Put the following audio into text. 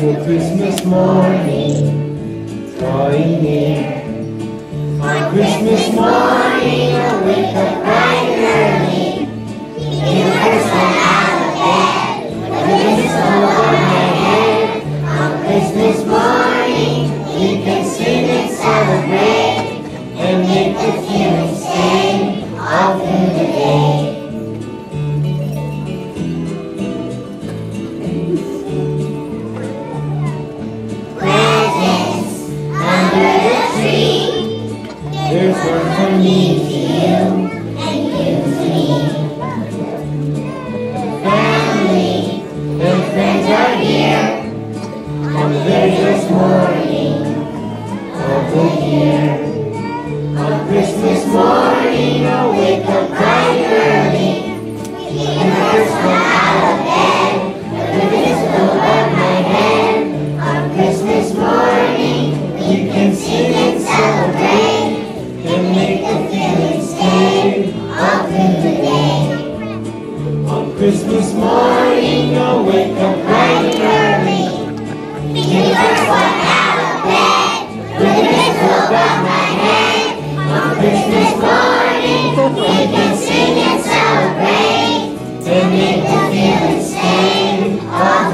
joyful Christmas morning drawing near. On Christmas morning I'll wake up bright and early. Hear the first one out of bed, with a whistle over my head. On Christmas morning we can sing and celebrate, and make the feeling stay all through the day. There's one from me to you, and you to me. Family and friends are here on the very first morning of the year. On Christmas morning I'll wake up bright and early. And the first one out of bed, with a whistle above my head. On Christmas morning we can sing and celebrate, and make the feeling stay all through the day. On Christmas morning I'll wake up bright and early. Be the first one out of bed, with a whistle above my head. On Christmas morning we can sing and celebrate, and make the feeling stay all